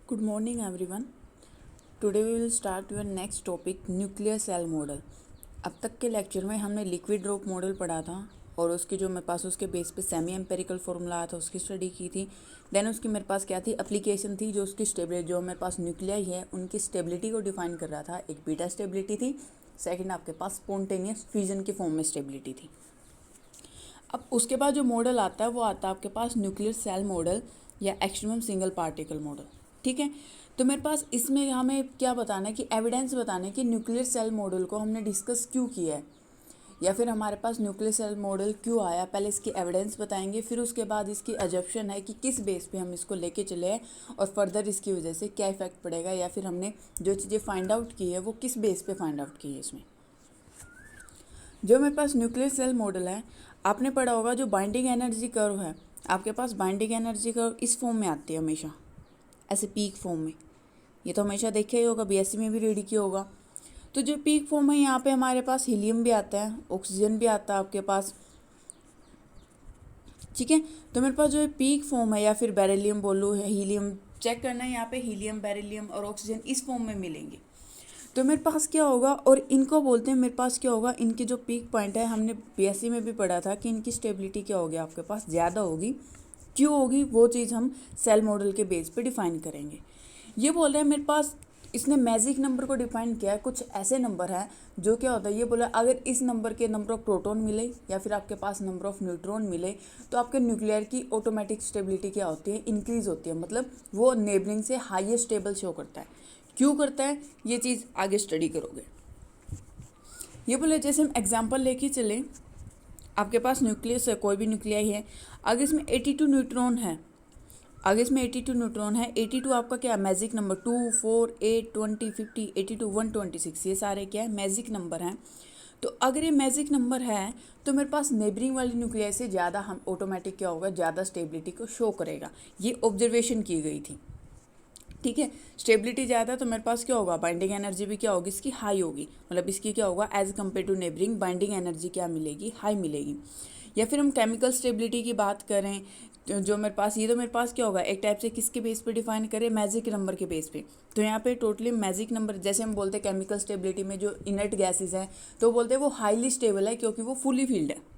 Good morning everyone. Today we will start your next topic nuclear shell model. अब तक के lecture में हमने लिक्विड ड्रॉप मॉडल पढ़ा था और उसकी जो मेरे पास उसके बेस पे सेमी एम्पेरिकल फॉर्मूला आया था उसकी स्टडी की थी। देन उसकी मेरे पास क्या थी, एप्लीकेशन थी, जो उसकी स्टेबिलिटी जो मेरे पास न्यूक्लियाई है उनकी स्टेबिलिटी को डिफाइन कर रहा था। एक बीटा स्टेबिलिटी थी, सेकेंड आपके पास स्पॉन्टेनियस फ्यूजन के फॉर्म में स्टेबिलिटी थी। अब उसके बाद जो मॉडल आता है वो आता है आपके पास न्यूक्लियर सेल मॉडल या एक्सट्रीमम सिंगल पार्टिकल मॉडल। ठीक है, तो मेरे पास इसमें हमें क्या बताना है कि एविडेंस बताना है कि न्यूक्लियर सेल मॉडल को हमने डिस्कस क्यों किया है, या फिर हमारे पास न्यूक्लियर सेल मॉडल क्यों आया। पहले इसकी एविडेंस बताएंगे, फिर उसके बाद इसकी अजप्शन है कि किस बेस पे हम इसको लेके चले हैं और फर्दर इसकी वजह से क्या इफेक्ट पड़ेगा, या फिर हमने जो चीज़ें फाइंड आउट की है वो किस बेस पे फाइंड आउट की है। इसमें जो मेरे पास न्यूक्लियर सेल मॉडल है, आपने पढ़ा होगा जो बाइंडिंग एनर्जी कर्व है, आपके पास बाइंडिंग एनर्जी कर्व इस फॉर्म में आती है हमेशा, ऐसे पीक फॉर्म में। ये तो हमेशा देखा ही होगा, बीएससी में भी रेडी किया होगा। तो जो पीक फॉर्म है यहाँ पे हमारे पास हीलियम भी आता है, ऑक्सीजन भी आता है आपके पास। ठीक है, तो मेरे पास जो है पीक फॉर्म है, या फिर बेरिलियम बोलो है, हीलियम चेक करना है यहाँ पे, हीलियम बेरिलियम और ऑक्सीजन इस फॉर्म में मिलेंगे। तो मेरे पास क्या होगा, और इनको बोलते हैं, मेरे पास क्या होगा, इनकी जो पीक पॉइंट है हमने बीएससी में भी पढ़ा था कि इनकी स्टेबिलिटी क्या होगी आपके पास, ज़्यादा होगी। क्यों होगी वो चीज़ हम सेल मॉडल के बेस पे डिफाइन करेंगे। ये बोल रहे हैं मेरे पास, इसने मैजिक नंबर को डिफाइन किया है। कुछ ऐसे नंबर हैं जो क्या होता है, ये बोला अगर इस नंबर के नंबर ऑफ प्रोटॉन मिले या फिर आपके पास नंबर ऑफ न्यूट्रॉन मिले तो आपके न्यूक्लियर की ऑटोमेटिक स्टेबिलिटी क्या होती है, इंक्रीज होती है। मतलब वो नेबरिंग से हाईएस्ट स्टेबल शो करता है। क्यों करता है ये चीज़ आगे स्टडी करोगे। ये बोले जैसे हम एग्जांपल लेके चलें, आपके पास न्यूक्लियस है, कोई भी न्यूक्लियाई है, अगर इसमें 82 न्यूट्रॉन है, अगर इसमें 82 न्यूट्रॉन है, 82 आपका क्या है, मैजिक नंबर। 2 4 8 20 50 82 126 ये सारे क्या है, मैजिक नंबर हैं। तो अगर ये मैजिक नंबर है तो मेरे पास नेबरिंग वाली न्यूक्लियाई से ज़्यादा हम ऑटोमेटिक क्या होगा, ज़्यादा स्टेबिलिटी को शो करेगा। ये ऑब्जर्वेशन की गई थी। ठीक है, स्टेबिलिटी ज़्यादा है तो मेरे पास क्या होगा, बाइंडिंग एनर्जी भी क्या होगी, इसकी हाई होगी। मतलब इसकी क्या होगा, as compare to neighbouring binding energy क्या मिलेगी, हाई मिलेगी। या फिर हम केमिकल स्टेबिलिटी की बात करें, जो मेरे पास, ये तो मेरे पास क्या होगा, एक टाइप से किसके बेस पे डिफाइन करें, मैजिक नंबर के बेस पे। तो यहाँ पे टोटली मैजिक नंबर, जैसे हम बोलते हैं केमिकल स्टेबिलिटी में जो इनर्ट गैसेज हैं तो बोलते हैं वो हाईली स्टेबल है क्योंकि वो फुली फील्ड है।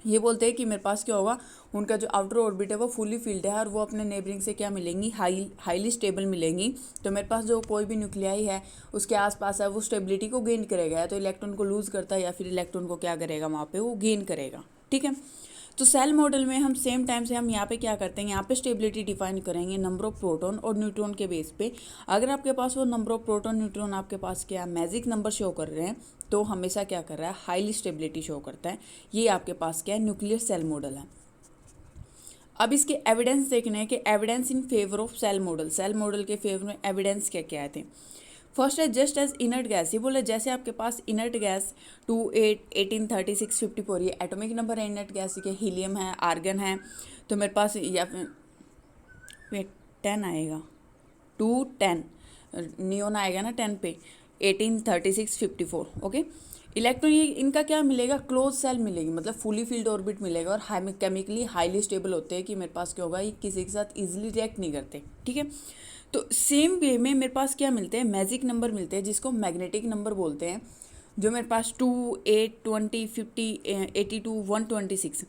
ये बोलते हैं कि मेरे पास क्या होगा, उनका जो आउटर ऑर्बिट है वो फुली फील्ड है और वो अपने नेबरिंग से क्या मिलेंगी, हाईली स्टेबल मिलेंगी। तो मेरे पास जो कोई भी न्यूक्लियाई है उसके आसपास है वो स्टेबिलिटी को गेन करेगा, या तो इलेक्ट्रॉन को लूज़ करता है या फिर इलेक्ट्रॉन को क्या करेगा, वहाँ पे वो गेन करेगा। ठीक है, तो सेल मॉडल में हम सेम टाइम से हम यहाँ पे क्या करते हैं, यहाँ पे स्टेबिलिटी डिफाइन करेंगे नंबर ऑफ प्रोटॉन और न्यूट्रॉन के बेस पे। अगर आपके पास वो नंबर ऑफ प्रोटॉन न्यूट्रॉन आपके पास क्या मैजिक नंबर शो कर रहे हैं तो हमेशा क्या कर रहा है, हाईली स्टेबिलिटी शो करता है। ये आपके पास क्या है, न्यूक्लियर सेल मॉडल है। अब इसके एविडेंस देखने हैं कि evidence in favour of shell model, shell model के फेवर में एविडेंस क्या क्या थे। फर्स्ट है जस्ट एज इनर्ट गैस। ये बोले जैसे आपके पास इनर्ट गैस 2 8 18 36 54 ये एटॉमिक नंबर है इनर्ट गैस के, हीलियम है, आर्गन है। तो मेरे पास या फिर वेट 10 आएगा, 2 10 नियोन आएगा ना 10 पे, 18 36 54 ओके। इलेक्ट्रॉन ये इनका क्या मिलेगा, क्लोज सेल मिलेगी, मतलब फुली फील्ड ऑर्बिट मिलेगा और केमिकली हाईली स्टेबल होते हैं कि मेरे पास क्या होगा, ये किसी के साथ इजीली रिएक्ट नहीं करते। ठीक है, तो सेम वे में मेरे पास क्या मिलते हैं, मैजिक नंबर मिलते हैं जिसको मैग्नेटिक नंबर बोलते हैं। जो मेरे पास 2 8 20 50 82 126,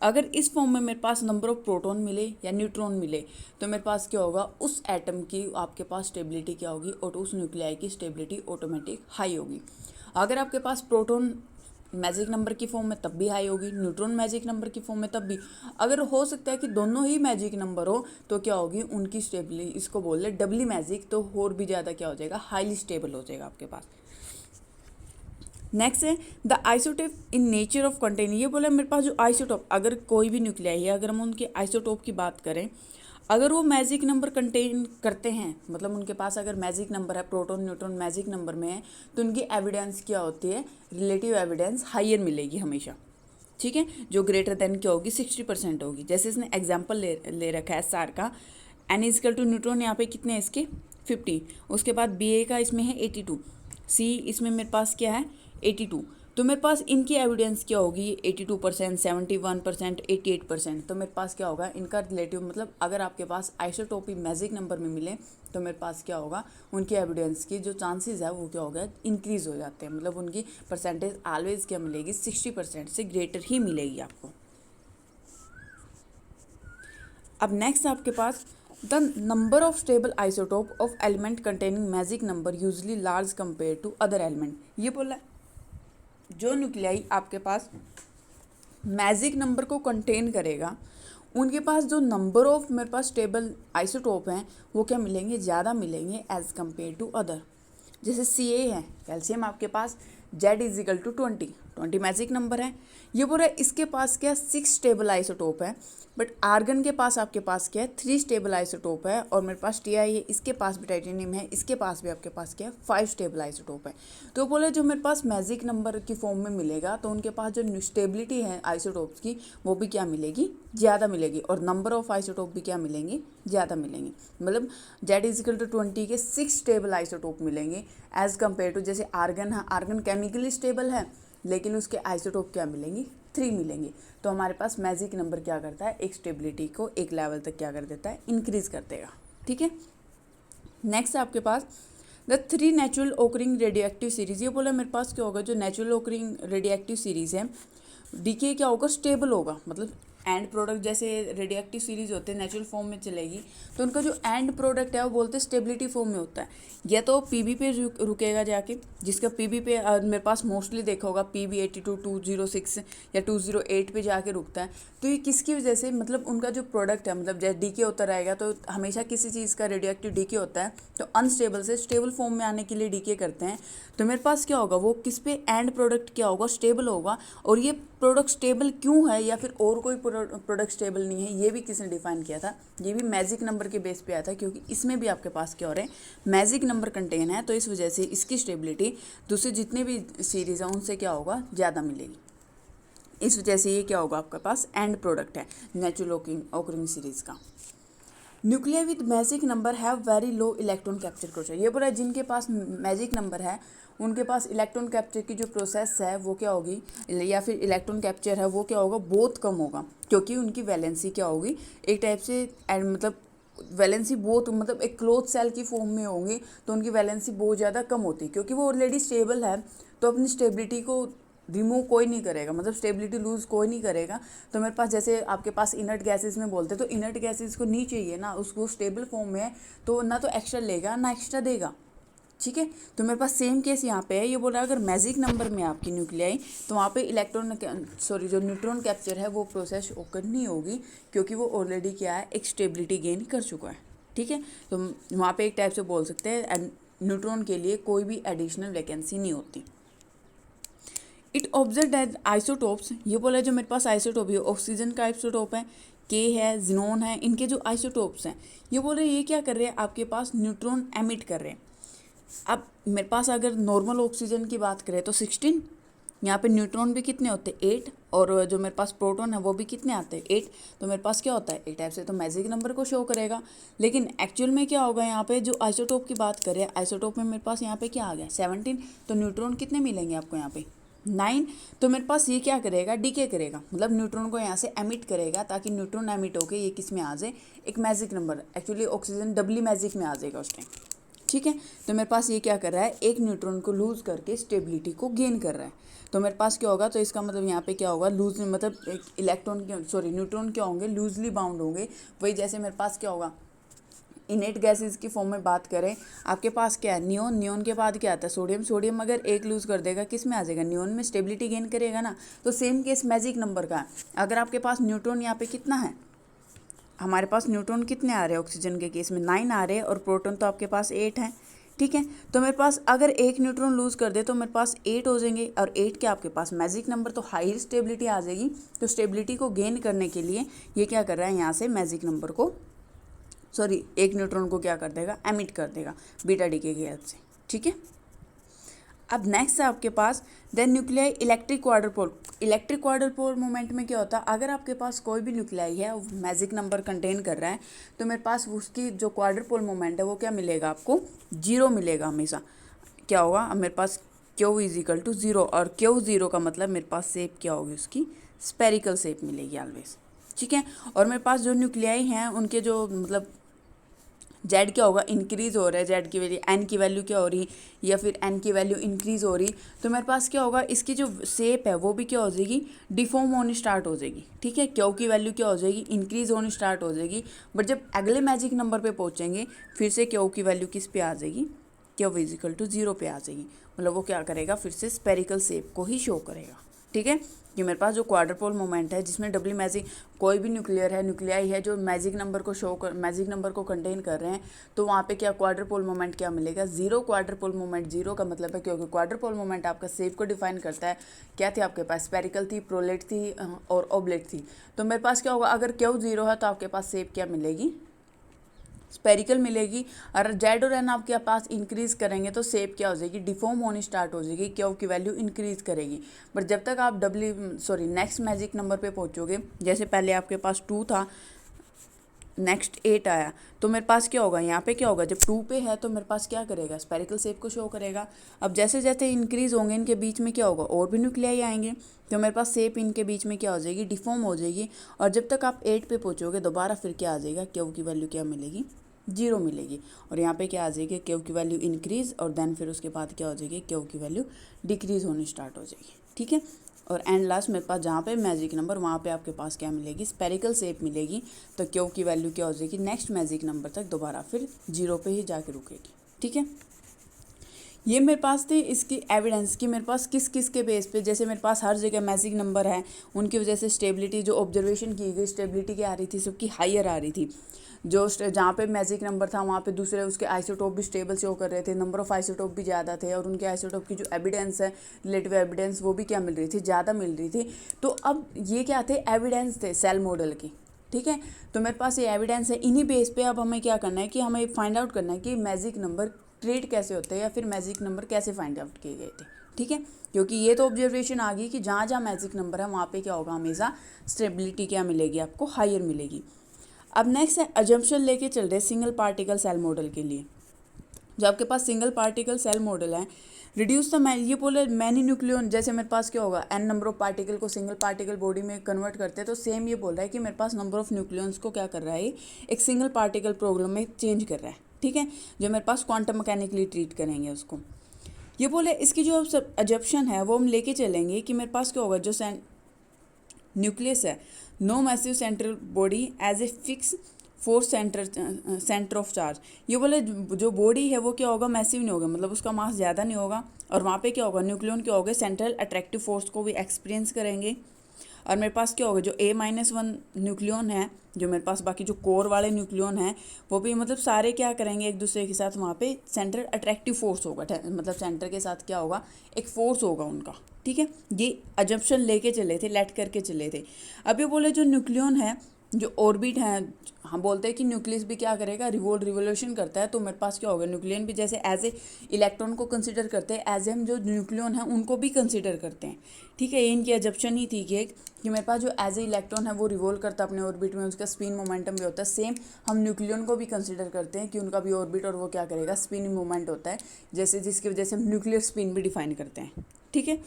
अगर इस फॉर्म में मेरे पास नंबर ऑफ प्रोटॉन मिले या न्यूट्रॉन मिले तो मेरे पास क्या होगा, उस एटम की आपके पास स्टेबिलिटी क्या होगी, और उस न्यूक्लियाई की स्टेबिलिटी ऑटोमेटिक हाई होगी। अगर आपके पास प्रोटॉन मैजिक नंबर की फॉर्म में तब भी हाई होगी, न्यूट्रॉन मैजिक नंबर की फॉर्म में तब भी। अगर हो सकता है कि दोनों ही मैजिक नंबर हो तो क्या होगी, उनकी स्टेबिलिटी, इसको बोल रहे डबली मैजिक, तो और भी ज़्यादा क्या हो जाएगा, हाईली स्टेबल हो जाएगा आपके पास। नेक्स्ट है the isotope in nature of contain. ये बोला मेरे पास जो आइसोटोप, अगर कोई भी न्यूक्लियाई है, अगर हम उनके आइसोटोप की बात करें, अगर वो मैजिक नंबर कंटेन करते हैं, मतलब उनके पास अगर मैजिक नंबर है, प्रोटॉन न्यूट्रॉन मैजिक नंबर में है, तो उनकी एविडेंस क्या होती है, रिलेटिव एविडेंस हाइयर मिलेगी हमेशा। ठीक है, जो ग्रेटर देन क्या होगी, 60% होगी। जैसे इसने एग्जाम्पल ले रखा है सार का, एन इजकल टू न्यूट्रॉन यहाँ पे कितने हैं इसके 50, उसके बाद बी ए का इसमें है 82, सी इसमें मेरे पास क्या है 82, तो मेरे पास इनकी एविडेंस क्या होगी 82%, 71%, 88%। तो मेरे पास क्या होगा इनका रिलेटिव, मतलब अगर आपके पास आइसोटोपी मैजिक नंबर में मिले तो मेरे पास क्या होगा उनकी एविडेंस की जो चांसेस है वो क्या होगा इंक्रीज़ हो जाते हैं, मतलब उनकी परसेंटेज ऑलवेज क्या मिलेगी 60% से ग्रेटर ही मिलेगी आपको। अब नेक्स्ट आपके पास the number of stable isotope of element containing magic number usually large compare to other element. ये बोला जो न्यूक्लियाई आपके पास मैजिक नंबर को कंटेन करेगा उनके पास जो नंबर ऑफ मेरे पास स्टेबल आइसोटोप हैं वो क्या मिलेंगे, ज़्यादा मिलेंगे एज कंपेयर टू अदर। जैसे Ca है कैल्शियम आपके पास Z=20 मैजिक नंबर है। ये बोल रहा है इसके पास क्या 6 स्टेबल आइसोटोप है, बट आर्गन के पास आपके पास क्या है 3 स्टेबल आइसोटोप है, और मेरे पास Ti है इसके पास भी टाइटेनियम है, इसके पास भी आपके पास क्या है 5 स्टेबल आइसोटोप है। तो बोले जो मेरे पास मैजिक नंबर की फॉर्म में मिलेगा तो उनके पास जो स्टेबिलिटी है आइसोटोप्स की वो भी क्या मिलेगी, ज़्यादा मिलेगी, और नंबर ऑफ आइसोटोप भी क्या मिलेंगे, ज़्यादा मिलेंगे। मतलब Z=20 के 6 स्टेबल आइसोटोप मिलेंगे एज कम्पेयर टू जैसे आर्गन है, आर्गन केमिकली स्टेबल है लेकिन उसके आइसोटोप क्या मिलेंगे 3 मिलेंगे। तो हमारे पास मैजिक नंबर क्या करता है एक स्टेबिलिटी को एक लेवल तक क्या कर देता है इंक्रीज कर देगा। ठीक है, नेक्स्ट आपके पास the 3 natural occurring radioactive series. ये बोला मेरे पास क्या होगा जो नेचुरल ओकरिंग रेडियोएक्टिव सीरीज है डीके क्या होगा स्टेबल होगा, मतलब एंड प्रोडक्ट जैसे रेडियोएक्टिव सीरीज होते हैं नेचुरल फॉर्म में चलेगी तो उनका जो एंड प्रोडक्ट है वो बोलते हैं स्टेबिलिटी फॉर्म में होता है, या तो पीबी पे रुकेगा जाके, जिसका पीबी पे मेरे पास मोस्टली देखा होगा पीबी 82, 206 या 208 पे जाके रुकता है। तो ये किसकी वजह से, मतलब उनका जो प्रोडक्ट है मतलब जैसे डीके होता रहेगा तो हमेशा किसी चीज़ का रेडियोएक्टिव डीके होता है तो अनस्टेबल से स्टेबल फॉर्म में आने के लिए डीके करते हैं। तो मेरे पास क्या होगा वो किस पे एंड प्रोडक्ट क्या होगा स्टेबल होगा, और ये प्रोडक्ट स्टेबल क्यों है या फिर और कोई प्रोडक्ट स्टेबल नहीं है ये भी किसने डिफाइन किया था, ये भी मैजिक नंबर के बेस पे आया था, क्योंकि इसमें भी आपके पास क्या हो रहा है मैजिक नंबर कंटेन है, तो इस वजह से इसकी स्टेबिलिटी दूसरे जितने भी सीरीज हैं उनसे क्या होगा ज़्यादा मिलेगी। इस वजह से ये क्या होगा आपके पास एंड प्रोडक्ट है नेचुरल ओकरिंग सीरीज का। Nuclear with magic number have very low electron capture process. ये बोला जिनके पास मैजिक नंबर है उनके पास इलेक्ट्रॉन कैप्चर की जो प्रोसेस है वो क्या होगी, या फिर इलेक्ट्रॉन कैप्चर है वो क्या होगा बहुत कम होगा, क्योंकि उनकी वैलेंसी क्या होगी एक टाइप से मतलब वैलेंसी बहुत, मतलब एक क्लोज सेल की फॉर्म में होंगे तो उनकी वैलेंसी बहुत ज़्यादा कम होती है, क्योंकि वो ऑलरेडी स्टेबल है तो अपनी स्टेबिलिटी को रिमूव कोई नहीं करेगा, मतलब स्टेबिलिटी लूज़ कोई नहीं करेगा। तो मेरे पास जैसे आपके पास इनर्ट गैसेस में बोलते हैं तो इनर्ट गैसेस को नहीं चाहिए ना, उसको स्टेबल फॉर्म में है तो ना तो एक्स्ट्रा लेगा ना एक्स्ट्रा देगा। ठीक है, तो मेरे पास सेम केस यहाँ पे है। ये बोल रहा है अगर मैजिक नंबर में आपकी न्यूक्लियाई तो वहाँ पे जो न्यूट्रॉन कैप्चर है वो प्रोसेस ओकर नहीं होगी, क्योंकि वो ऑलरेडी क्या है एक स्टेबिलिटी गेन कर चुका है। ठीक है, तो वहाँ पे एक टाइप से बोल सकते हैं न्यूट्रॉन के लिए कोई भी एडिशनल वैकेंसी नहीं होती। इट ऑब्जर्व दैट आइसोटोप्स, ये बोला जो मेरे पास आइसोटोप है ऑक्सीजन का आइसोटोप है, के है, जिनोन है, इनके जो आइसोटोप्स हैं ये बोल रहे ये क्या कर रहे हैं आपके पास न्यूट्रॉन एमिट कर रहे हैं। अब मेरे पास अगर नॉर्मल ऑक्सीजन की बात करें तो 16, यहाँ पे न्यूट्रॉन भी कितने होते हैं 8, और जो मेरे पास प्रोटॉन है वो भी कितने आते हैं 8। तो मेरे पास क्या होता है एक टाइप से तो मैजिक नंबर को शो करेगा, लेकिन एक्चुअल में क्या होगा यहाँ पे जो आइसोटोप की बात करें आइसोटोप में मेरे पास यहाँ पे क्या आ गया 17, तो न्यूट्रॉन कितने मिलेंगे आपको यहाँ पे 9। तो मेरे पास ये क्या करेगा डीके करेगा, मतलब न्यूट्रॉन को यहाँ से एमिट करेगा ताकि न्यूट्रॉन एमिट होकर ये किस में आ जाए एक magic number, actually oxygen doubly magic में आ जाएगा उस टाइम। ठीक है, तो मेरे पास ये क्या कर रहा है एक न्यूट्रॉन को लूज़ करके स्टेबिलिटी को गेन कर रहा है। तो मेरे पास क्या होगा, तो इसका मतलब यहाँ पे क्या होगा लूज, मतलब एक न्यूट्रॉन क्या होंगे लूजली बाउंड होंगे। वही जैसे मेरे पास क्या होगा इनेट गैसेस की फॉर्म में बात करें आपके पास क्या है नियोन के बाद क्या आता है सोडियम अगर एक लूज़ कर देगा किस में आ जाएगा नियोन में स्टेबिलिटी गेन करेगा ना। तो सेम केस मैजिक नंबर का है, अगर आपके पास न्यूट्रॉन यहाँ पे कितना है हमारे पास न्यूट्रॉन कितने आ रहे हैं ऑक्सीजन के केस में 9 आ रहे हैं, और प्रोटॉन तो आपके पास 8 है। ठीक है, तो मेरे पास अगर एक न्यूट्रॉन लूज़ कर दे तो मेरे पास 8 हो जाएंगे, और 8 के आपके पास मैजिक नंबर तो हाई स्टेबिलिटी आ जाएगी। तो स्टेबिलिटी को गेन करने के लिए ये क्या कर रहा है यहाँ से मैजिक नंबर को एक न्यूट्रॉन को क्या कर देगा एमिट कर देगा बीटा डीके की हेल्प से। ठीक है, अब नेक्स्ट है आपके पास then nuclei electric quadrupole. Electric quadrupole moment में क्या होता है अगर आपके पास कोई भी न्यूक्लियाई है मैजिक नंबर कंटेन कर रहा है तो मेरे पास उसकी जो क्वाड्रपोल मोमेंट है वो क्या मिलेगा आपको 0 मिलेगा हमेशा। क्या होगा अब मेरे पास क्यू इज इक्वल टू 0, और क्यू 0 का मतलब मेरे पास शेप क्या होगी, उसकी स्पेरिकल शेप मिलेगी ऑलवेज, ठीक है। और मेरे पास जो न्यूक्लियाई हैं उनके जो मतलब जेड क्या होगा, इंक्रीज हो रहा है, जेड की वैल्यू, एन की वैल्यू क्या हो रही, या फिर एन की वैल्यू इंक्रीज हो रही, तो मेरे पास क्या होगा, इसकी जो शेप है वो भी क्या हो जाएगी, डिफॉर्म होनी स्टार्ट हो जाएगी, ठीक है। क्यू की वैल्यू क्या हो जाएगी, इंक्रीज होनी स्टार्ट हो जाएगी। बट जब अगले मैजिक नंबर पे पहुंचेंगे फिर से क्यू की वैल्यू किस पे आ जाएगी, क्यू इजिकल टू 0 पे आ जाएगी, मतलब वो क्या करेगा, फिर से स्पेरिकल शेप को ही शो करेगा, ठीक है। कि मेरे पास जो क्वाड्रपोल मोमेंट है जिसमें डबली मैजिक कोई भी न्यूक्लियर है, न्यूक्लियाई है जो मैजिक नंबर को मैजिक नंबर को कंटेन कर रहे हैं, तो वहाँ पे क्या क्वाड्रपोल मोमेंट क्या मिलेगा, 0 क्वाड्रपोल मोमेंट। 0 का मतलब है क्योंकि क्वाड्रपोल मोमेंट आपका शेप को डिफाइन करता है, क्या थी आपके पास, स्पेरिकल थी, प्रोलेट थी और ओब्लेट थी। तो मेरे पास क्या होगा, अगर क्यू 0 है तो आपके पास शेप क्या मिलेगी, स्पेरिकल मिलेगी। और जेड और एन आपके पास इंक्रीज करेंगे तो शेप क्या हो जाएगी, डिफॉर्म होनी स्टार्ट हो जाएगी, क्यू की वैल्यू इंक्रीज करेगी। बट जब तक आप नेक्स्ट मैजिक नंबर पे पहुंचोगे, जैसे पहले आपके पास 2 था, नेक्स्ट 8 आया, तो मेरे पास क्या होगा, यहाँ पे क्या होगा, जब 2 पे है तो मेरे पास क्या करेगा, स्पेरिकल शेप को शो करेगा। अब जैसे जैसे इंक्रीज होंगे इनके बीच में क्या होगा, और भी न्यूक्लियाई आएंगे, तो मेरे पास शेप इनके बीच में क्या हो जाएगी, डिफॉर्म हो जाएगी। और जब तक आप 8 पे पहुँचोगे दोबारा फिर क्या आ जाएगा, क्यू की वैल्यू क्या मिलेगी, 0 मिलेगी। और यहाँ पे क्या आ जाएगी, क्यू की वैल्यू इंक्रीज, और देन फिर उसके बाद क्या हो जाएगी, क्यू की वैल्यू डिक्रीज होनी स्टार्ट हो जाएगी, ठीक है। और एंड लास्ट मेरे पास जहाँ पे मैजिक नंबर, वहाँ पे आपके पास क्या मिलेगी, स्पेरिकल शेप मिलेगी। तो क्यू की वैल्यू क्या हो जाएगी, नेक्स्ट मैजिक नंबर तक दोबारा फिर 0 पे ही जाके रुकेगी, ठीक है। ये मेरे पास थे इसकी एविडेंस कि मेरे पास किस किस के बेस पे, जैसे मेरे पास हर जगह मैजिक नंबर है, उनकी वजह से स्टेबिलिटी जो ऑब्जर्वेशन की गई, स्टेबिलिटी क्या आ रही थी, सबकी हायर आ रही थी। जो जहाँ पे मैजिक नंबर था वहाँ पे दूसरे उसके आइसोटोप भी स्टेबल शो कर रहे थे, नंबर ऑफ आइसोटोप भी ज़्यादा थे, और उनके आइसोटोप की जो एविडेंस है, रिलेटिव एविडेंस, वो भी क्या मिल रही थी, ज़्यादा मिल रही थी। तो अब ये क्या थे, एविडेंस थे सेल मॉडल की, ठीक है। तो मेरे पास ये एविडेंस है, इन्हीं बेस पे अब हमें क्या करना है कि हमें फाइंड आउट करना है कि मैजिक नंबर क्रिएट कैसे होते हैं, या फिर मैजिक नंबर कैसे फाइंड आउट किए गए थे, ठीक है। क्योंकि ये तो ऑब्जर्वेशन आ गई कि जहाँ जहाँ मैजिक नंबर है वहाँ पे क्या होगा, हमेशा स्टेबिलिटी क्या मिलेगी आपको, हायर मिलेगी। अब नेक्स्ट है अजम्पशन लेके चल रहे सिंगल पार्टिकल सेल मॉडल के लिए। जो आपके पास सिंगल पार्टिकल सेल मॉडल है, रिड्यूस द ये बोले मैनी न्यूक्लियन, जैसे मेरे पास क्या होगा, एन नंबर ऑफ पार्टिकल को सिंगल पार्टिकल बॉडी में कन्वर्ट करते हैं, तो सेम ये बोल रहा है कि मेरे पास नंबर ऑफ न्यूक्लियंस को क्या कर रहा है, एक सिंगल पार्टिकल प्रॉब्लम में चेंज कर रहा है, ठीक है। जो मेरे पास क्वांटम मैकेनिकली ट्रीट करेंगे उसको। ये बोले इसकी जो अजप्शन है वो हम लेके चलेंगे कि मेरे पास क्या होगा, जो न्यूक्लियस है, no massive central body as a fix force centre of charge. ये बोले जो बॉडी है वो क्या होगा, मैसिव नहीं होगा, मतलब उसका मास ज़्यादा नहीं होगा, और वहाँ पे क्या होगा, न्यूक्लियन क्या होगा, सेंट्रल अट्रैक्टिव फोर्स को भी एक्सपीरियंस करेंगे। और मेरे पास क्या होगा, जो A-1 न्यूक्लियन है, जो मेरे पास बाकी जो कोर वाले न्यूक्लियन हैं वो भी मतलब सारे क्या करेंगे एक दूसरे के साथ, वहाँ पे सेंट्रल अट्रैक्टिव फोर्स होगा, मतलब सेंटर के साथ क्या होगा, एक फोर्स होगा उनका, ठीक है। ये अजम्पशन लेके चले थे, लेट करके चले थे। अब ये बोले जो न्यूक्लियन है, जो ऑर्बिट है, हम बोलते हैं कि न्यूक्लियस भी क्या करेगा, रिवोल्यूशन करता है। तो मेरे पास क्या होगा, न्यूक्लियन भी जैसे एज ए इलेक्ट्रॉन को कंसिडर करते हैं, एज ए हम जो न्यूक्लियन है उनको भी कंसिडर करते हैं, ठीक है। ये इनकी एजप्शन ही थी कि मेरे पास जो एज ए इलेक्ट्रॉन है वो रिवोल्व करता है अपने ऑर्बिट में, उसका स्पिन मोमेंटम भी होता है। सेम हम न्यूक्लियन को भी कंसिडर करते हैं कि उनका भी ऑर्बिट और वो क्या करेगा, स्पिन मोमेंट होता है, जैसे जिसकी वजह से हम न्यूक्लियर स्पिन भी डिफाइन करते हैं, ठीक है।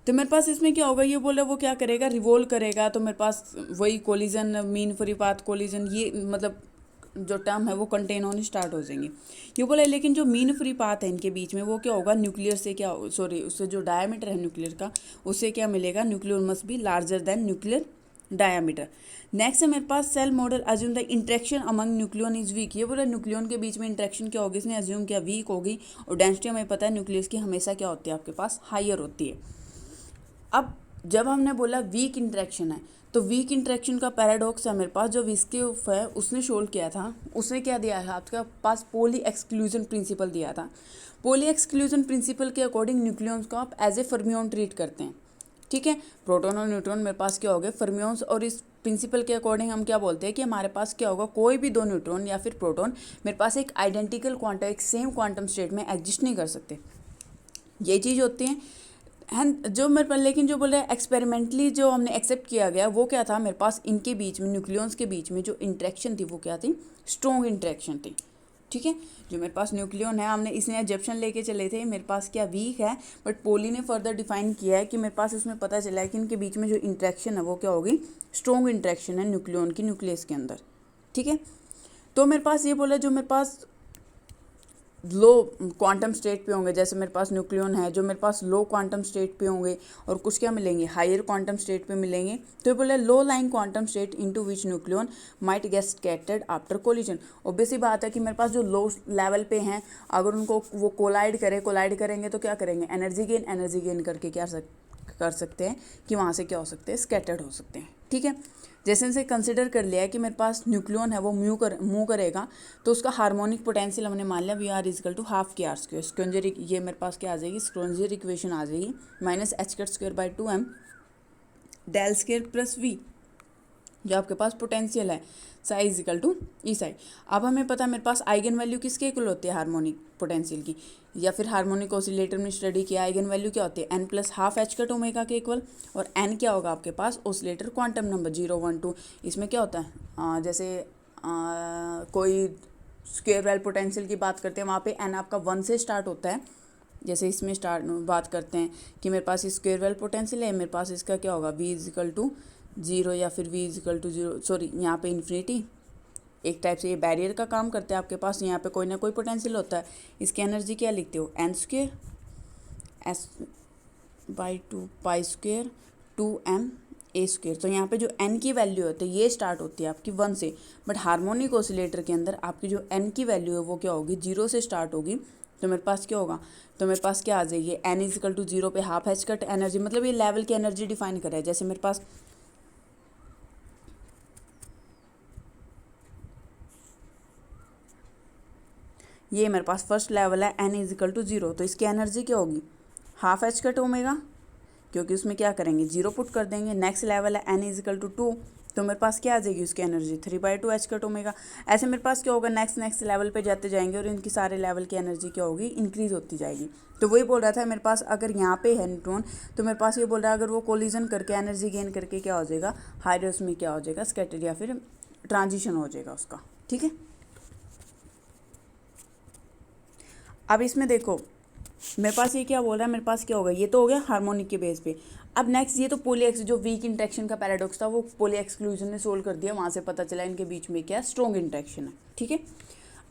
तो मेरे पास इसमें क्या होगा, ये बोला वो क्या करेगा, रिवोल्व करेगा। तो मेरे पास वही collision, mean free path collision, ये मतलब जो टर्म है वो कंटेन होनी स्टार्ट हो जाएंगी। ये बोला लेकिन जो मीन फ्री पाथ है इनके बीच में वो क्या होगा, न्यूक्लियर से क्या, सॉरी उससे जो डायमीटर है न्यूक्लियर का, उससे क्या मिलेगा, nuclear must be larger than nuclear diameter. Next है मेरे पास shell model assume the interaction among nucleon is weak. ये बोला न्यूक्लियन के बीच में इंट्रैक्शन क्या होगी, इसने अज्यूम किया वीक होगी, और डेंसिटी हमें पता है न्यूक्लियस की हमेशा क्या होती है, आपके पास हायर होती है। अब जब हमने बोला वीक इंट्रैक्शन है, तो वीक इंट्रैक्शन का पैराडॉक्स है मेरे पास, जो विस्कोव है उसने शोल्व किया था, उसने क्या दिया है आपके पास, पॉली एक्सक्लूजन प्रिंसिपल दिया था। पॉली एक्सक्लूजन प्रिंसिपल के अकॉर्डिंग न्यूक्लियंस को आप एज ए फर्मियन ट्रीट करते हैं, ठीक है। प्रोटॉन और न्यूट्रॉन मेरे पास क्या हो गए, फर्मियंस, और इस प्रिंसिपल के अकॉर्डिंग हम क्या बोलते हैं कि हमारे पास क्या होगा, कोई भी दो न्यूट्रॉन या फिर प्रोटॉन मेरे पास एक आइडेंटिकल क्वांटम, एक सेम क्वांटम स्टेट में एग्जिस्ट नहीं कर सकते, ये चीज़ होती है। एंड जो मेरे पास लेकिन जो बोले एक्सपेरिमेंटली जो हमने एक्सेप्ट किया गया वो क्या था, मेरे पास इनके बीच में न्यूक्लियंस के बीच में जो इंट्रैक्शन थी वो क्या थी, स्ट्रॉन्ग इंट्रैक्शन थी, ठीक है। जो मेरे पास न्यूक्लियन है, हमने इसने एजप्शन लेके चले थे, मेरे पास क्या वीक है, बट पोली ने फर्दर डिफाइन किया है कि मेरे पास इसमें पता चला है कि इनके बीच में जो इंट्रैक्शन है वो क्या होगी, स्ट्रॉन्ग इंट्रैक्शन है न्यूक्लियन की न्यूक्लियस के अंदर। ठीक है। तो मेरे पास ये बोला जो मेरे पास लो क्वांटम स्टेट पे होंगे, जैसे मेरे पास न्यूक्लियन है, जो मेरे पास लो क्वांटम स्टेट पे होंगे और कुछ क्या मिलेंगे, हायर क्वांटम स्टेट पे मिलेंगे। तो ये बोले low lying quantum state into which nucleon might get scattered after collision. Obviously बात है कि मेरे पास जो लो लेवल पे हैं, अगर उनको वो कोलाइड करेंगे तो क्या करेंगे, एनर्जी गेन करके क्या कर सकते हैं कि वहाँ से क्या हो सकते हैं, स्कैटर्ड हो सकते हैं। ठीक है। जैसे से कंसिडर कर लिया है कि मेरे पास न्यूक्लियन है वो मूव करेगा, तो उसका हार्मोनिक पोटेंशियल हमने मान लिया V R equal to half K R square. Schrödinger ये मेरे पास क्या आ जाएगी, स्क्रोंजर इक्वेशन आ जाएगी, minus H cut square by 2m del square plus V, जो आपके पास पोटेंशियल है psi equal to E psi. अब हमें पता है मेरे पास आइगन वैल्यू किसके इक्वल होती है, हार्मोनिक पोटेंशियल की, या फिर हार्मोनिक ऑसिलेटर में स्टडी किया, आइगन वैल्यू क्या होती है, n plus half H cut omega के इक्वल, और n क्या होगा आपके पास, ऑसिलेटर क्वांटम नंबर 0 1 2। इसमें क्या होता है, जैसे कोई स्क्वायर वेल पोटेंशियल की बात करते हैं, वहाँ पे n आपका 1 से स्टार्ट होता है। जैसे इसमें बात करते हैं कि मेरे पास स्क्वायर वेल पोटेंशियल है, मेरे पास इसका क्या होगा, v इजिकल टू 0 या फिर v इजिकल टू 0, सॉरी यहाँ पे इन्फिनिटी। एक टाइप से ये बैरियर का काम करते हैं आपके पास, यहाँ पे कोई ना कोई पोटेंशियल होता है। इसकी एनर्जी क्या लिखते हो, n square S by 2 pi square 2m A square. तो यहाँ पे जो n की वैल्यू होती है ये स्टार्ट होती है आपकी 1 से, बट हार्मोनिक ऑसिलेटर के अंदर आपकी जो n की वैल्यू है वो क्या होगी, 0 से स्टार्ट होगी। तो मेरे पास क्या होगा, तो मेरे पास क्या आ जाएगी, n इजिकल टू 0 पे हाफ एच कट एनर्जी, मतलब ये लेवल की एनर्जी डिफाइन करा है। जैसे मेरे पास ये मेरे पास फर्स्ट लेवल है n इजिकल टू 0, तो इसकी एनर्जी क्या होगी, हाफ एच कट ओमेगा, क्योंकि उसमें क्या करेंगे, 0 पुट कर देंगे। नेक्स्ट लेवल है n इजिकल टू 2, तो मेरे पास क्या आ जाएगी उसकी एनर्जी 3/2 एच कट ओमेगा। ऐसे मेरे पास क्या होगा, नेक्स्ट लेवल पे जाते जाएंगे और इनकी सारे लेवल की एनर्जी क्या होगी, इंक्रीज होती जाएगी। तो वही बोल रहा था मेरे पास अगर यहाँ पे है न्यूट्रॉन, तो मेरे पास ये बोल रहा है अगर वो कोलिजन करके एनर्जी गेन करके क्या हो जाएगा, हायर उसमें क्या हो जाएगा, स्कैटर या फिर ट्रांजिशन हो जाएगा उसका। ठीक है। अब इसमें देखो मेरे पास ये क्या बोल रहा है, मेरे पास क्या होगा, ये तो हो गया हार्मोनिक के बेस पे। अब नेक्स्ट ये तो पोली जो वीक इंट्रैक्शन का पैराडॉक्स था वो पोली एक्सक्लूजन ने सोल्व कर दिया, वहाँ से पता चला इनके बीच में क्या स्ट्रॉन्ग इंट्रैक्शन है। ठीक है।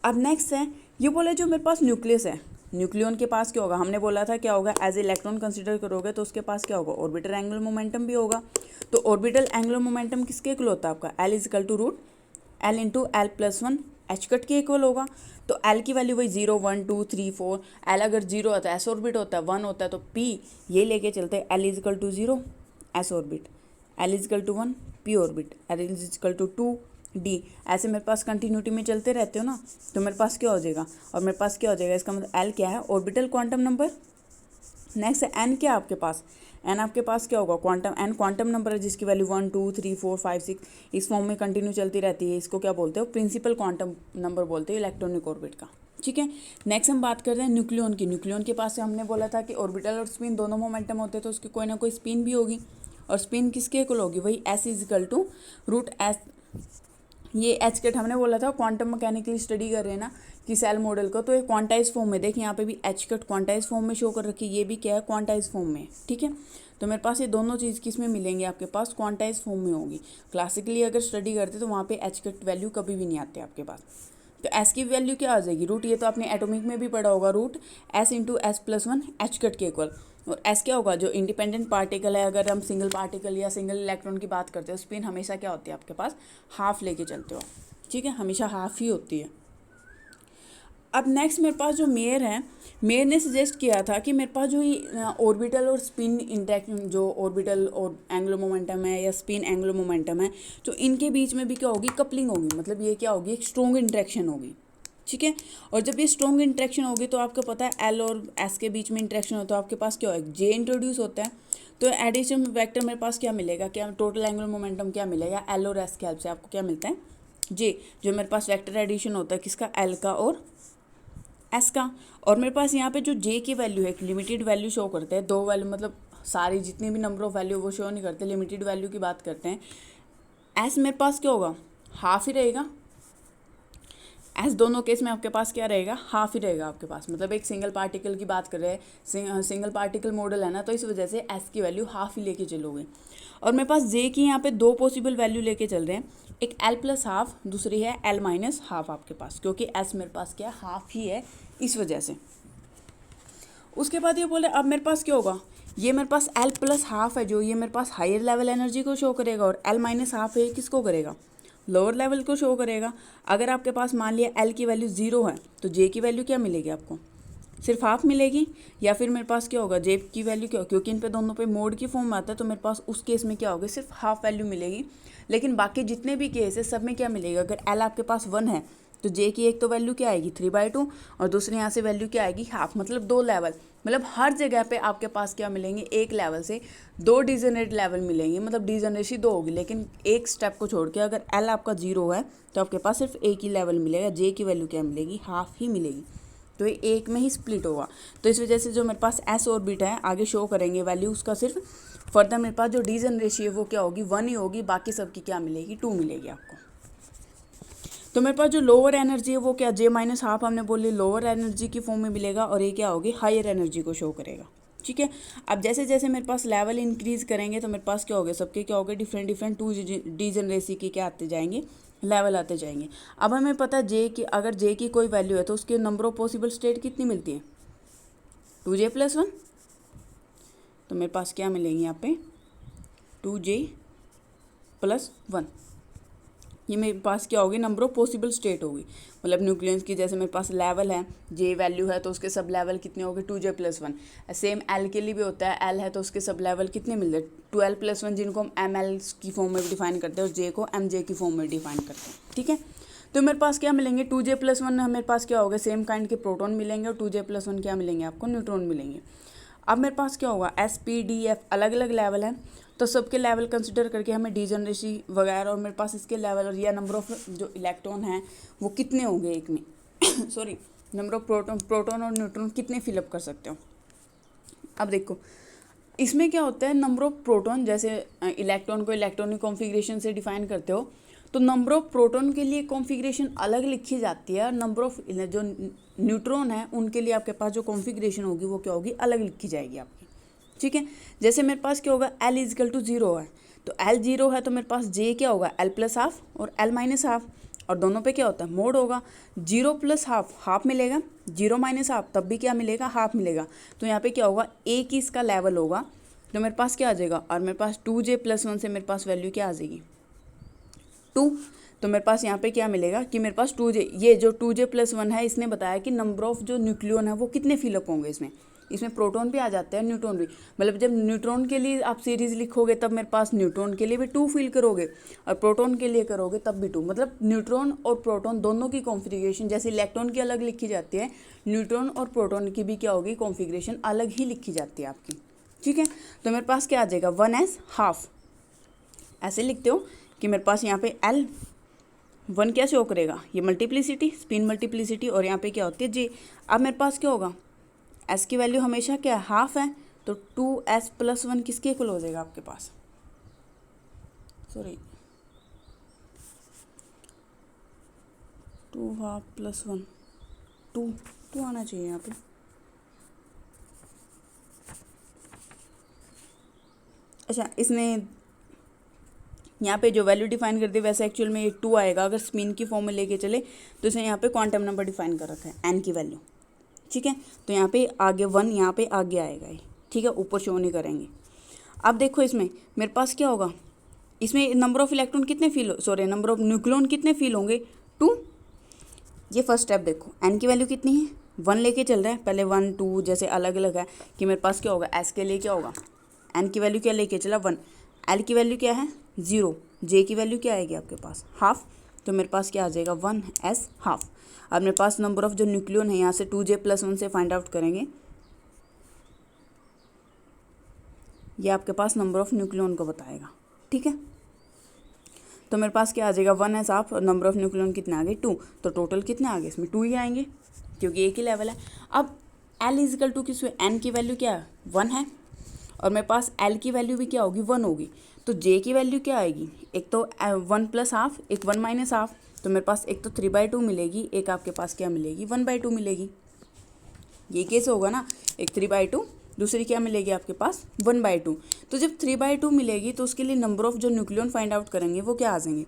अब नेक्स्ट है ये बोले जो मेरे पास न्यूक्लियस है, न्यूक्लियन के पास क्या होगा, हमने बोला था क्या होगा, एज इलेक्ट्रॉन कंसिडर करोगे तो उसके पास क्या होगा, ऑर्बिटल एंगुलर मोमेंटम भी होगा। तो ऑर्बिटल एंगुलर मोमेंटम किसके इक्वल होता है आपका, L equal to root L into L plus 1 H cut के इक्वल होगा। तो एल की वैल्यू वही 0 1 2 3 4, एल अगर 0 होता है एस ऑर्बिट होता है, 1 होता है तो पी ये लेके चलते हैं, L equal to 0 S orbit, L equal to 1 P orbit, L equal to 2 D. ऐसे मेरे पास कंटिन्यूटी में चलते रहते हो ना, तो मेरे पास क्या हो जाएगा, और मेरे पास क्या हो जाएगा, इसका मतलब एल क्या है, ऑर्बिटल क्वांटम नंबर। नेक्स्ट है एन क्या आपके पास, एन आपके पास क्या होगा, क्वांटम, एन क्वांटम नंबर है जिसकी वैल्यू 1 2 3 4 5 6 इस फॉर्म में कंटिन्यू चलती रहती है। इसको क्या बोलते हो, प्रिंसिपल क्वांटम नंबर बोलते हैं इलेक्ट्रॉनिक ऑर्बिट का। ठीक है। नेक्स्ट हम बात करते हैं न्यूक्लियन की। न्यूक्लियन के पास से हमने बोला था कि ऑर्बिटल और स्पिन दोनों मोमेंटम होते हैं, तो उसकी कोई ना कोई स्पिन भी होगी, और स्पिन किसके इक्वल होगी, वही S equal to root S. ये एच कट हमने बोला था क्वांटम मैकेनिकली स्टडी कर रहे हैं ना कि सेल मॉडल का, तो ये क्वांटाइज फॉर्म में, देखिए यहाँ पे भी एच कट क्वांटाइज फॉर्म में शो कर रखी है, ये भी क्या है, क्वांटाइज फॉर्म में। ठीक है। तो मेरे पास ये दोनों चीज़ किस में मिलेंगे, आपके पास क्वांटाइज फॉर्म में होगी। क्लासिकली अगर स्टडी करते तो वहाँ पे एच कट वैल्यू कभी भी नहीं आते आपके पास। तो एस की वैल्यू क्या आ जाएगी, रूट, ये तो आपने एटॉमिक में भी पढ़ा होगा, root S into S plus 1 H cut के इक्वल। और एस क्या होगा, जो इंडिपेंडेंट पार्टिकल है, अगर हम सिंगल पार्टिकल या सिंगल इलेक्ट्रॉन की बात करते हो, स्पिन हमेशा क्या होती है आपके पास, हाफ लेके चलते हो। ठीक है, हमेशा हाफ ही होती है। अब नेक्स्ट मेरे पास जो मेयर है, मेयर ने सजेस्ट किया था कि मेरे पास जो ये ऑर्बिटल और स्पिन इंटरेक्शन, जो ऑर्बिटल और एंगुलर मोमेंटम है या स्पिन एंगुलर मोमेंटम है, तो इनके बीच में भी क्या होगी, कपलिंग होगी, मतलब ये क्या होगी, एक स्ट्रॉन्ग इंटरेक्शन होगी। ठीक है। और जब ये स्ट्रॉन्ग इंटरेक्शन होगी तो आपको पता है एल और एस के बीच में इंटरेक्शन होता है, आपके पास क्या होगा, जे इंट्रोड्यूस होता है। तो एडिशन वेक्टर मेरे पास क्या मिलेगा, क्या टोटल एंगुलर मोमेंटम क्या मिलेगा, एल और एस के हेल्प से आपको क्या मिलता है, जे। जो मेरे पास वेक्टर एडिशन होता है किसका, एल का और एस का। और मेरे पास यहाँ पे जो जे की वैल्यू है, एक लिमिटेड वैल्यू शो करते हैं, दो वैल्यू मतलब सारी जितनी भी नंबर ऑफ वैल्यू वो शो नहीं करते, लिमिटेड वैल्यू की बात करते हैं। एस मेरे पास क्या होगा, हाफ ही रहेगा, एस दोनों केस में आपके पास क्या रहेगा, हाफ ही रहेगा आपके पास, मतलब एक सिंगल पार्टिकल की बात कर रहे हैं, सिंगल पार्टिकल मॉडल है ना, तो इस वजह से एस की वैल्यू हाफ ही लेके चलोगे। और मेरे पास जे की यहाँ पे दो पॉसिबल वैल्यू लेके चल रहे हैं, एक एल प्लस हाफ, दूसरी है एल माइनस हाफ आपके पास, क्योंकि एस मेरे पास क्या हाफ ही है इस वजह से। उसके बाद ये बोले अब मेरे पास क्या होगा, ये मेरे पास एल प्लस हाफ है जो ये मेरे पास हायर लेवल एनर्जी को शो करेगा, और एल माइनस हाफ है किसको करेगा, लोअर लेवल को शो करेगा। अगर आपके पास मान लिया एल की वैल्यू 0 है तो जे की वैल्यू क्या मिलेगी आपको, सिर्फ हाफ मिलेगी, या फिर मेरे पास क्या होगा, जे की वैल्यू क्या, क्योंकि इन पे दोनों पे मोड की फॉर्म में आता है तो मेरे पास उस केस में क्या होगा, सिर्फ हाफ वैल्यू मिलेगी। लेकिन बाकी जितने भी केस है सब में क्या मिलेगा, अगर एल आपके पास 1 है तो जे की एक तो वैल्यू क्या आएगी 3/2, और दूसरे यहाँ से वैल्यू क्या आएगी हाफ, मतलब 2 लेवल, मतलब हर जगह पे आपके पास क्या मिलेंगे, एक लेवल से 2 डिजनरेट लेवल मिलेंगे, मतलब डिजनरेसी 2 होगी, लेकिन एक स्टेप को छोड़ के अगर एल आपका 0 है तो आपके पास सिर्फ एक ही लेवल मिलेगा, जे की वैल्यू क्या मिलेगी, हाफ ही मिलेगी, तो ये एक में ही स्प्लिट होगा। तो इस वजह से जो मेरे पास एस ऑर्बिट है आगे शो करेंगे वैल्यू उसका, सिर्फ फर्दर मेरे पास जो डिजनरेसी है वो क्या होगी 1 ही होगी, बाकी सबकी क्या मिलेगी 2 मिलेगी आपको। तो मेरे पास जो लोअर एनर्जी है वो क्या, जे माइनस हाफ हमने बोली लोअर एनर्जी की फॉर्म में मिलेगा, और ये क्या होगी हायर एनर्जी को शो करेगा। ठीक है, अब जैसे जैसे मेरे पास लेवल इंक्रीज करेंगे तो मेरे पास क्या होगा, सबके क्या होगा डिफरेंट डिफरेंट 2 डिजनरेसी के क्या आते जाएंगे, लेवल आते जाएंगे। अब हमें पता है जे की, अगर जे की कोई वैल्यू है तो उसके नंबर ऑफ पॉसिबल स्टेट कितनी मिलती है 2j+1, तो मेरे पास क्या मिलेंगे यहाँ पे 2j+1, ये मेरे पास क्या होगी नंबर ऑफ पॉसिबल स्टेट होगी, मतलब न्यूक्लियस की जैसे मेरे पास लेवल है, जे वैल्यू है तो उसके सब लेवल कितने हो गए 2j+1। सेम एल के लिए भी होता है, एल है तो उसके सब लेवल कितने मिल रहे 12+1, जिनको हम एम एल की फॉर्म में डिफाइन करते हैं और जे को एम जे की फॉर्म में डिफाइन करते हैं। ठीक है, तो मेरे पास क्या मिलेंगे 2j+1 मेरे पास क्या होगा सेम काइंड के प्रोटॉन मिलेंगे, और 2j+1 क्या मिलेंगे आपको न्यूट्रॉन मिलेंगे। अब मेरे पास क्या होगा एस पी डी एफ अलग अलग लेवल है, तो सबके लेवल कंसिडर करके हमें डिजनरेसी वगैरह, और मेरे पास इसके लेवल और या नंबर ऑफ जो इलेक्ट्रॉन हैं वो कितने होंगे एक में सॉरी नंबर ऑफ प्रोटॉन और न्यूट्रॉन कितने फिलअप कर सकते हो। अब देखो इसमें क्या होता है, नंबर ऑफ प्रोटॉन, जैसे इलेक्ट्रॉन को इलेक्ट्रॉनिक कॉन्फ़िगरेशन से डिफाइन करते हो तो नंबर ऑफ प्रोटॉन के लिए कॉन्फ़िगरेशन अलग लिखी जाती है, और नंबर ऑफ जो न्यूट्रॉन है उनके लिए आपके पास जो कॉन्फ़िगरेशन होगी वो क्या होगी अलग लिखी जाएगी आपकी। ठीक है, जैसे मेरे पास क्या होगा L = 0 है, तो L 0 है तो मेरे पास J क्या होगा L + हाफ और L - हाफ, और दोनों पे क्या होता है मोड होगा, 0 + हाफ हाफ मिलेगा, 0 - हाफ तब भी क्या मिलेगा हाफ मिलेगा, तो यहाँ पे क्या होगा एक ही इसका लेवल होगा, तो मेरे पास क्या आ जाएगा, और मेरे पास 2j+1 से मेरे पास वैल्यू क्या आ जाएगी 2, तो मेरे पास यहाँ पे क्या मिलेगा कि मेरे पास 2j, ये जो 2j+1 है इसने बताया कि नंबर ऑफ जो न्यूक्लियन है वो कितने फिलअप होंगे इसमें प्रोटॉन भी आ जाते हैं न्यूट्रॉन भी, मतलब जब न्यूट्रॉन के लिए आप सीरीज लिखोगे तब मेरे पास न्यूट्रॉन के लिए भी 2 फिल करोगे, और प्रोटॉन के लिए करोगे तब भी 2, मतलब न्यूट्रॉन और प्रोटॉन दोनों की कॉन्फ़िगरेशन जैसे इलेक्ट्रॉन की अलग लिखी जाती है, न्यूट्रॉन और प्रोटॉन की भी क्या होगी कॉन्फ़िगरेशन अलग ही लिखी जाती है आपकी। ठीक है, तो मेरे पास क्या आ जाएगा 1s हाफ, ऐसे लिखते हो कि मेरे पास यहाँ पे L1 क्या शो करेगा, ये मल्टीप्लिसिटी स्पिन मल्टीप्लिसिटी, और यहाँ पे क्या होती है J। अब मेरे पास क्या होगा S की वैल्यू हमेशा क्या हाफ है, तो 2s+1 किसके इक्वल हो जाएगा आपके पास, सॉरी 2 हाफ + 1 2 आना चाहिए यहाँ पे, अच्छा इसने यहाँ पे जो वैल्यू डिफाइन कर दी वैसे एक्चुअल में ये 2 आएगा, अगर स्पिन की फॉर्म में लेके चले तो इसने यहाँ पे क्वांटम नंबर डिफाइन कर रखा है n की वैल्यू। ठीक है, तो यहाँ पे आगे 1 यहाँ पे आगे आएगा ये, ठीक है ऊपर शो नहीं करेंगे। अब देखो इसमें मेरे पास क्या होगा, इसमें नंबर ऑफ इलेक्ट्रॉन कितने नंबर ऑफ न्यूक्लियन कितने फील होंगे 2। ये फर्स्ट स्टेप देखो n की वैल्यू कितनी है 1 लेके चल रहा है, पहले 1 2 जैसे अलग अलग है कि मेरे पास क्या होगा s के लिए क्या होगा n की वैल्यू क्या लेके चला 1, l की वैल्यू क्या है 0, j की वैल्यू क्या आएगी आपके पास हाफ, तो मेरे पास क्या आ जाएगा 1s हाफ। अब मेरे पास नंबर ऑफ जो न्यूक्लियन है यहाँ से 2j+1 से फाइंड आउट करेंगे, ये आपके पास नंबर ऑफ न्यूक्लियन को बताएगा। ठीक है, तो मेरे पास क्या आ जाएगा 1s हाफ और नंबर ऑफ न्यूक्लियन कितने आ गए 2, तो टोटल कितने आ गए इसमें 2 ही आएंगे क्योंकि एक ही लेवल है। अब L = किस n की वैल्यू क्या है 1 है, और मेरे पास L की वैल्यू भी क्या होगी 1 होगी, तो J की वैल्यू क्या आएगी, एक तो 1 + हाफ एक 1 - हाफ, तो मेरे पास एक तो 3/2 मिलेगी, एक आपके पास क्या मिलेगी 1/2 मिलेगी। ये केस होगा ना, एक 3/2, दूसरी क्या मिलेगी आपके पास 1/2। तो जब 3/2 मिलेगी तो उसके लिए नंबर ऑफ जो न्यूक्लियन फाइंड आउट करेंगे वो क्या आ जाएंगे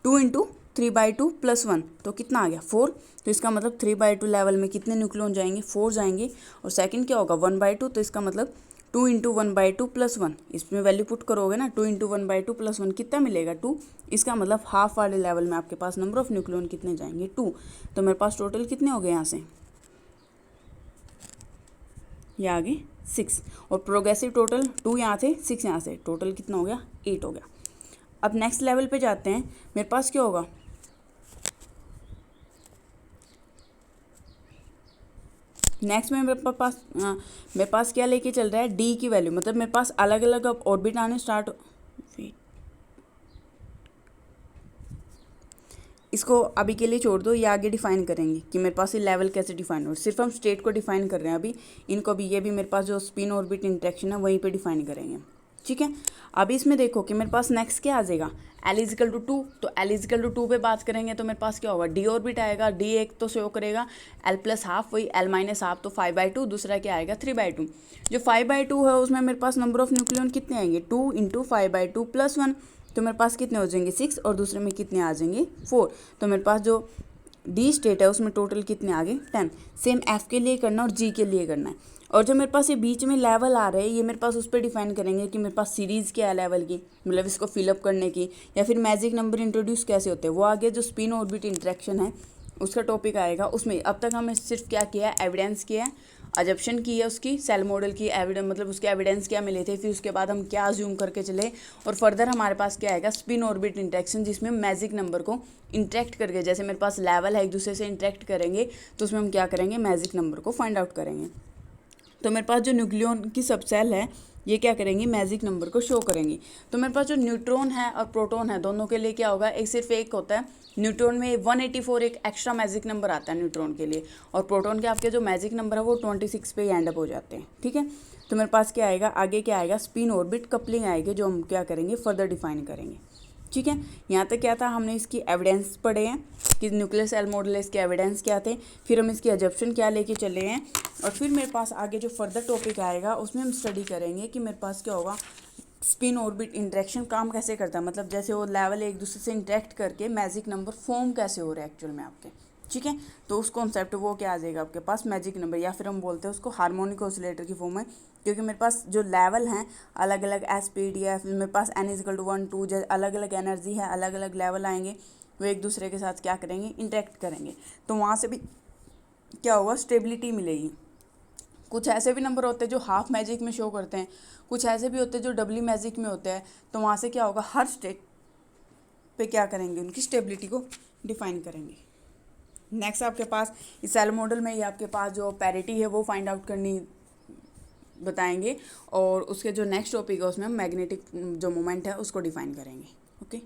2 इंटू 3/2 + 1, तो कितना आ गया 4। तो इसका मतलब 3/2 लेवल में कितने न्यूक्लियन जाएंगे 4 जाएंगे। और सेकंड क्या होगा 1/2, तो इसका मतलब 2 इंटू 1/2 + 1, इसमें वैल्यू पुट करोगे ना 2 इंटू 1/2 + 1 कितना मिलेगा 2। इसका मतलब हाफ वाले लेवल में आपके पास नंबर ऑफ न्यूक्लियन कितने जाएंगे 2। तो मेरे पास टोटल कितने हो गए यहाँ से, ये आगे 6, और प्रोग्रेसिव टोटल 2 यहाँ से 6 यहाँ से, टोटल कितना हो गया 8 हो गया। अब नेक्स्ट लेवल पे जाते हैं, मेरे पास क्या होगा नेक्स्ट में मेरे पास क्या लेके चल रहा है डी की वैल्यू, मतलब मेरे पास अलग अलग अब ऑर्बिट आने स्टार्ट। इसको अभी के लिए छोड़ दो, ये आगे डिफाइन करेंगे कि मेरे पास ये लेवल कैसे डिफाइन हो। सिर्फ हम स्टेट को डिफाइन कर रहे हैं अभी, इनको भी ये भी मेरे पास जो स्पिन ऑर्बिट इंटरेक्शन है वहीं पे डिफाइन करेंगे, ठीक है। अभी इसमें देखो कि मेरे पास नेक्स्ट क्या आ जाएगा L=2, तो L=2 पे बात करेंगे तो मेरे पास क्या होगा डी ऑर्बिट आएगा। डी एक तो शो करेगा L+½ वही L-½ तो 5/2, दूसरा क्या आएगा 3/2। जो 5/2 है उसमें मेरे पास नंबर ऑफ न्यूक्लियन कितने आएंगे 2 इंटू 5/2 + 1, तो मेरे पास कितने हो जाएंगे 6, और दूसरे में कितने आ जाएंगे 4। तो मेरे पास जो डी स्टेट है उसमें टोटल कितने आ गए 10। सेम एफ के लिए करना और जी के लिए करना है। और जो मेरे पास ये बीच में लेवल आ रहे हैं ये मेरे पास उस पर डिफाइन करेंगे कि मेरे पास सीरीज़ क्या है लेवल की, मतलब इसको फिलअप करने की, या फिर मैजिक नंबर इंट्रोड्यूस कैसे होते हैं वो आगे जो स्पिन ऑर्बिट इंटरेक्शन है उसका टॉपिक आएगा। उसमें अब तक हमें सिर्फ क्या किया है एविडेंस किया है, अजप्शन की है उसकी, सेल मॉडल की एविडेंस मतलब उसके एविडेंस क्या मिले थे, फिर उसके बाद हम क्या अज्यूम करके चले, और फर्दर हमारे पास क्या आएगा स्पिन ऑर्बिट इंटरेक्शन जिसमें मैजिक नंबर को इंटरेक्ट करके, जैसे मेरे पास लेवल है एक दूसरे से इंटरेक्ट करेंगे तो उसमें हम क्या करेंगे मैजिक नंबर को फाइंड आउट करेंगे। तो मेरे पास जो न्यूक्लियन की सबसेल है ये क्या करेंगी मैजिक नंबर को शो करेंगी। तो मेरे पास जो न्यूट्रॉन है और प्रोटॉन है दोनों के लिए क्या होगा, एक सिर्फ एक होता है न्यूट्रॉन में 184 एक एक्स्ट्रा मैजिक नंबर आता है न्यूट्रॉन के लिए, और प्रोटॉन के आपके जो मैजिक नंबर है वो 26 पे ही एंड अप हो जाते हैं, ठीक है। तो मेरे पास क्या आएगा आगे क्या आएगा स्पिन ऑर्बिट कपलिंग आएगी जो हम क्या करेंगे फर्दर डिफाइन करेंगे, ठीक है। यहाँ तक क्या था हमने इसकी एविडेंस पढ़े हैं कि न्यूक्लियर सेल मॉडल है, इसके एविडेंस क्या थे, फिर हम इसकी अजप्शन क्या लेके चले हैं, और फिर मेरे पास आगे जो फर्दर टॉपिक आएगा उसमें हम स्टडी करेंगे कि मेरे पास क्या होगा स्पिन ऑर्बिट इंटरेक्शन काम कैसे करता है, मतलब जैसे वो लेवल एक दूसरे से इंटरेक्ट करके मैजिक नंबर फॉर्म कैसे हो रहे हैं एक्चुअल में आपके, ठीक है। तो उस कॉन्सेप्ट वो क्या आ जाएगा आपके पास मैजिक नंबर, या फिर हम बोलते हैं उसको हार्मोनिक ऑसिलेटर की फॉर्म में, क्योंकि मेरे पास जो लेवल हैं अलग अलग एसपीडी है, फिर मेरे पास N=1 2 जैसे अलग अलग एनर्जी है, अलग अलग लेवल आएंगे वो एक दूसरे के साथ क्या करेंगे इंटरेक्ट करेंगे, तो वहाँ से भी क्या होगा स्टेबिलिटी मिलेगी। कुछ ऐसे भी नंबर होते हैं जो हाफ मैजिक में शो करते हैं, कुछ ऐसे भी होते हैं जो डबली मैजिक में होते हैं, तो वहाँ से क्या होगा हर स्टेट पे क्या करेंगे उनकी स्टेबिलिटी को डिफाइन करेंगे। नेक्स्ट आपके पास इस सेल मॉडल में ये आपके पास जो पैरिटी है वो फाइंड आउट करनी बताएंगे, और उसके जो नेक्स्ट टॉपिक है उसमें हम मैग्नेटिक जो मोमेंट है उसको डिफाइन करेंगे, ओके।